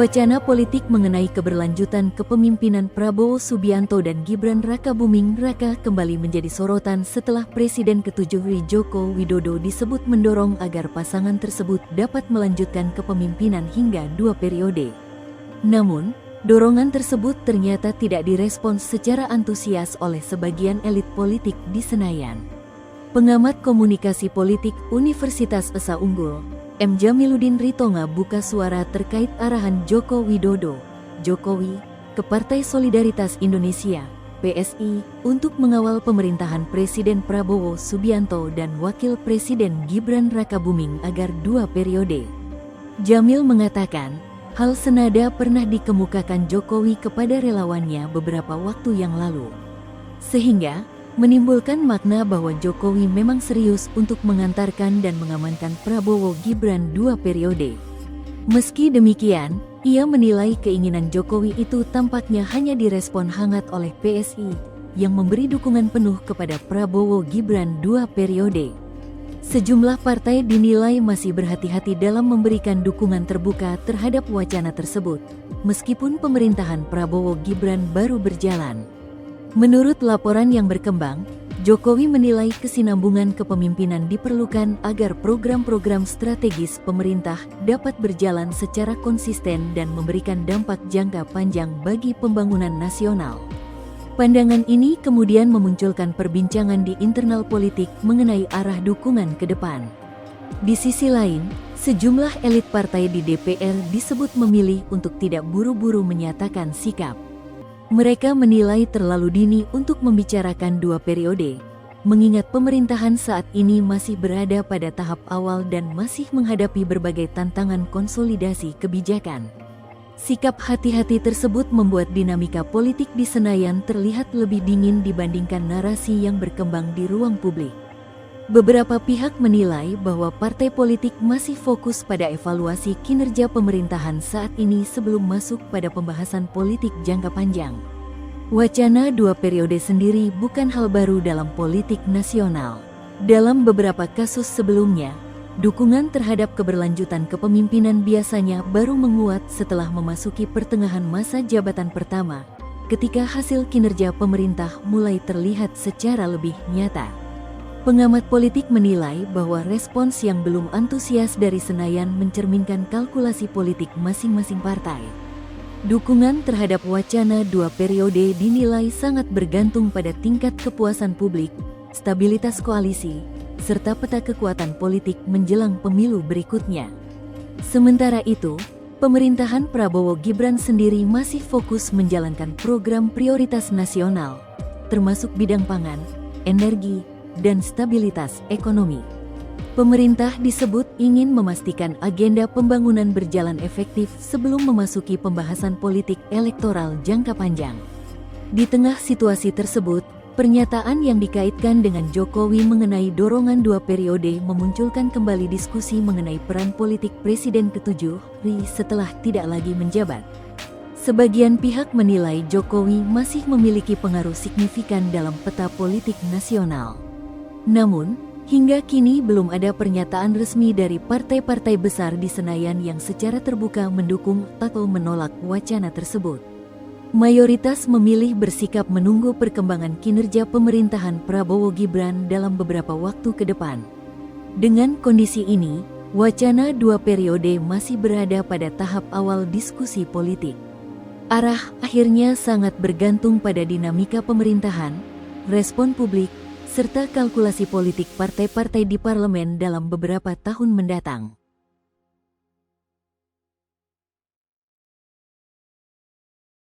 Wacana politik mengenai keberlanjutan kepemimpinan Prabowo Subianto dan Gibran Rakabuming Raka kembali menjadi sorotan setelah Presiden ke-7 Joko Widodo disebut mendorong agar pasangan tersebut dapat melanjutkan kepemimpinan hingga 2 periode. Namun, dorongan tersebut ternyata tidak direspons secara antusias oleh sebagian elit politik di Senayan. Pengamat komunikasi politik Universitas Esa Unggul, M. Jamiluddin Ritonga buka suara terkait arahan Joko Widodo, Jokowi, ke Partai Solidaritas Indonesia, PSI, untuk mengawal pemerintahan Presiden Prabowo Subianto dan Wakil Presiden Gibran Rakabuming agar 2 periode. Jamil mengatakan, hal senada pernah dikemukakan Jokowi kepada relawannya beberapa waktu yang lalu. Sehingga, menimbulkan makna bahwa Jokowi memang serius untuk mengantarkan dan mengamankan Prabowo Gibran 2 periode. Meski demikian, ia menilai keinginan Jokowi itu tampaknya hanya direspon hangat oleh PSI, yang memberi dukungan penuh kepada Prabowo Gibran 2 periode. Sejumlah partai dinilai masih berhati-hati dalam memberikan dukungan terbuka terhadap wacana tersebut, meskipun pemerintahan Prabowo Gibran baru berjalan. Menurut laporan yang berkembang, Jokowi menilai kesinambungan kepemimpinan diperlukan agar program-program strategis pemerintah dapat berjalan secara konsisten dan memberikan dampak jangka panjang bagi pembangunan nasional. Pandangan ini kemudian memunculkan perbincangan di internal politik mengenai arah dukungan ke depan. Di sisi lain, sejumlah elit partai di DPR disebut memilih untuk tidak buru-buru menyatakan sikap. Mereka menilai terlalu dini untuk membicarakan 2 periode, mengingat pemerintahan saat ini masih berada pada tahap awal dan masih menghadapi berbagai tantangan konsolidasi kebijakan. Sikap hati-hati tersebut membuat dinamika politik di Senayan terlihat lebih dingin dibandingkan narasi yang berkembang di ruang publik. Beberapa pihak menilai bahwa partai politik masih fokus pada evaluasi kinerja pemerintahan saat ini sebelum masuk pada pembahasan politik jangka panjang. Wacana 2 periode sendiri bukan hal baru dalam politik nasional. Dalam beberapa kasus sebelumnya, dukungan terhadap keberlanjutan kepemimpinan biasanya baru menguat setelah memasuki pertengahan masa jabatan pertama, ketika hasil kinerja pemerintah mulai terlihat secara lebih nyata. Pengamat politik menilai bahwa respons yang belum antusias dari Senayan mencerminkan kalkulasi politik masing-masing partai. Dukungan terhadap wacana 2 periode dinilai sangat bergantung pada tingkat kepuasan publik, stabilitas koalisi, serta peta kekuatan politik menjelang pemilu berikutnya. Sementara itu, pemerintahan Prabowo Gibran sendiri masih fokus menjalankan program prioritas nasional, termasuk bidang pangan, energi, dan stabilitas ekonomi. Pemerintah disebut ingin memastikan agenda pembangunan berjalan efektif sebelum memasuki pembahasan politik elektoral jangka panjang. Di tengah situasi tersebut, pernyataan yang dikaitkan dengan Jokowi mengenai dorongan 2 periode memunculkan kembali diskusi mengenai peran politik Presiden ke-7 RI setelah tidak lagi menjabat. Sebagian pihak menilai Jokowi masih memiliki pengaruh signifikan dalam peta politik nasional. Namun, hingga kini belum ada pernyataan resmi dari partai-partai besar di Senayan yang secara terbuka mendukung atau menolak wacana tersebut. Mayoritas memilih bersikap menunggu perkembangan kinerja pemerintahan Prabowo Gibran dalam beberapa waktu ke depan. Dengan kondisi ini, wacana 2 periode masih berada pada tahap awal diskusi politik. Arah akhirnya sangat bergantung pada dinamika pemerintahan, respon publik, serta kalkulasi politik partai-partai di parlemen dalam beberapa tahun mendatang.